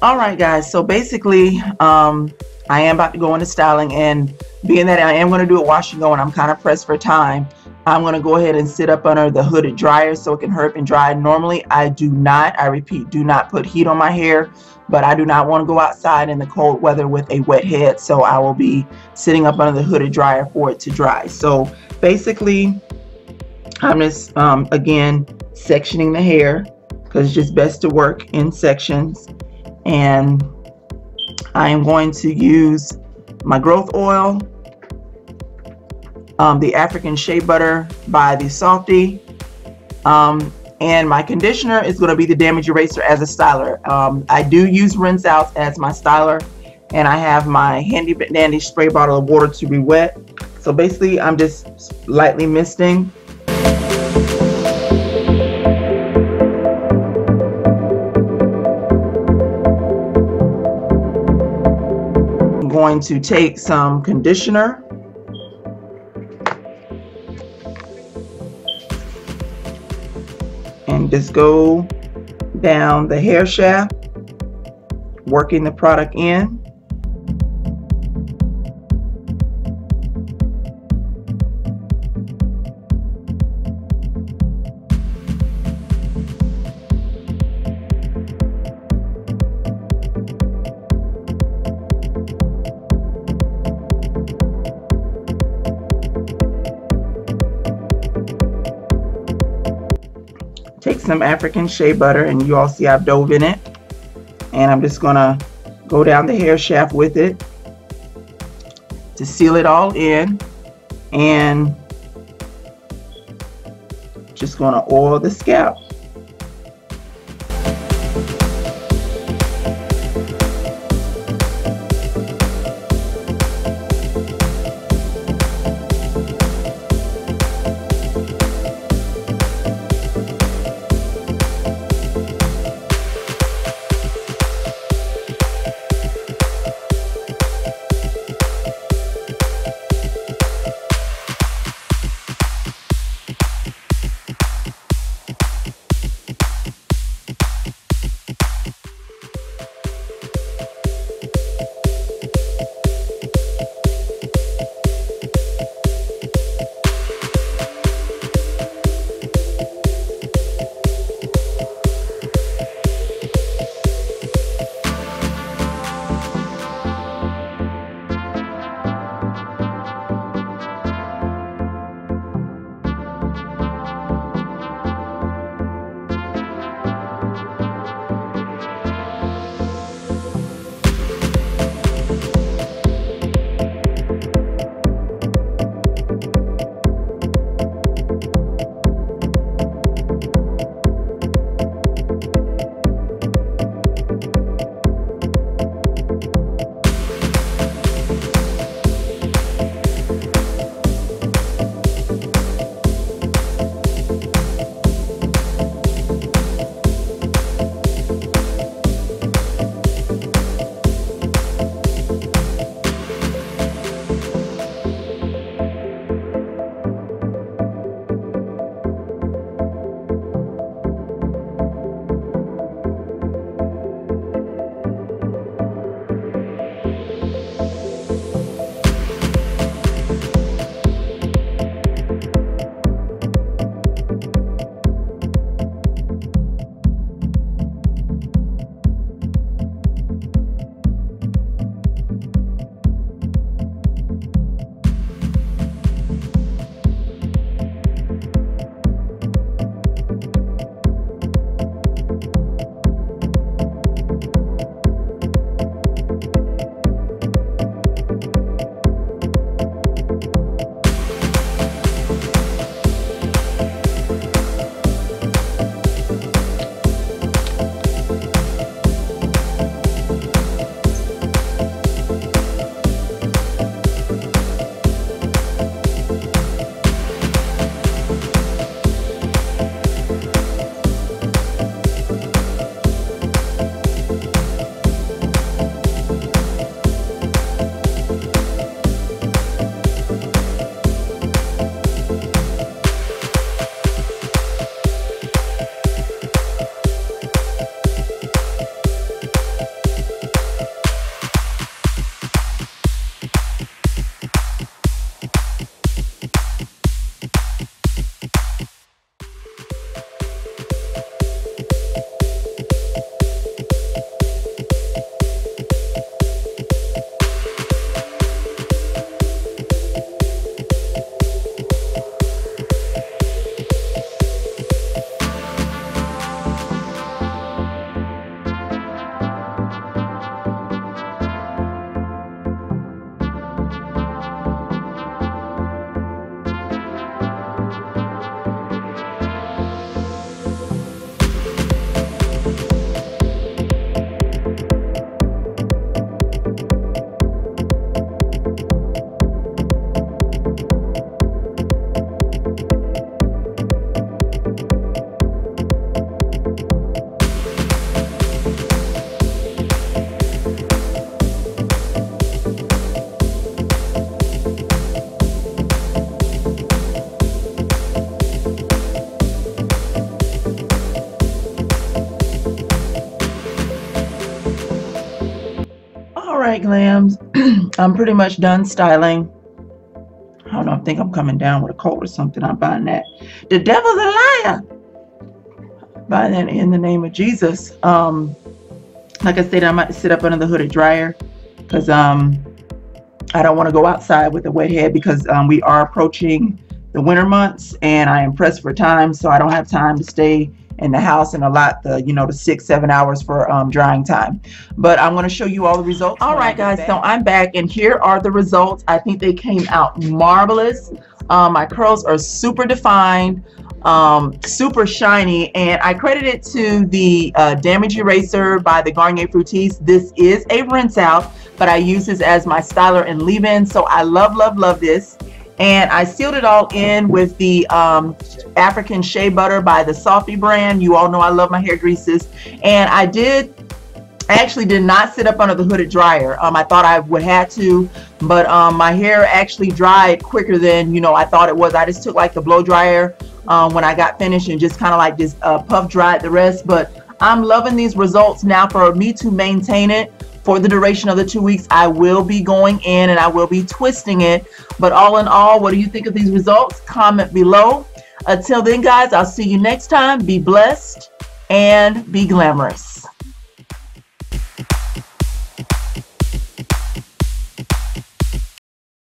All right, guys. So basically, I am about to go into styling, and being that I am going to do it wash and go, and I'm kind of pressed for time, I'm going to go ahead and sit up under the hooded dryer so it can hurry up and dry. Normally, I do not, I repeat, do not put heat on my hair, but I do not want to go outside in the cold weather with a wet head, so I will be sitting up under the hooded dryer for it to dry. So basically, I'm just, again, sectioning the hair because it's just best to work in sections. And I am going to use my growth oil, the African Shea Butter by the Softy, and my conditioner is going to be the Damage Eraser as a styler. I do use rinse outs as my styler, and I have my handy dandy spray bottle of water to be wet. So basically, I'm just lightly misting. Going to take some conditioner and just go down the hair shaft, working the product in. Take some African Shea Butter, and you all see I've dove in it, and I'm just gonna go down the hair shaft with it to seal it all in, and just gonna oil the scalp. G.L.A.M. I'm pretty much done styling. I don't know, I think I'm coming down with a cold or something. I'm buying that. The devil's a liar. Buy that in the name of Jesus. Like I said, I might sit up under the hooded dryer because I don't want to go outside with a wet head because we are approaching the winter months and I am pressed for time, so I don't have time to stay in the house and allot the, you know, the 6-7 hours for drying time. But I'm going to show you all the results. All right, guys, so I'm back and here are the results. I think they came out marvelous. My curls are super defined, super shiny, and I credit it to the damage eraser by the Garnier Fructis. This is a rinse out, but I use this as my styler and leave-in, so I love this. And I sealed it all in with the African Shea Butter by the Softy brand. You all know I love my hair greases. And I actually did not sit up under the hooded dryer. I thought I would have to, but my hair actually dried quicker than, you know, I thought it was. I just took like the blow dryer when I got finished and just kind of like just puff dried the rest. But I'm loving these results. Now for me to maintain it for the duration of the 2 weeks, I will be going in and I will be twisting it. But all in all, what do you think of these results? Comment below. Until then, guys, I'll see you next time. Be blessed and be glamorous.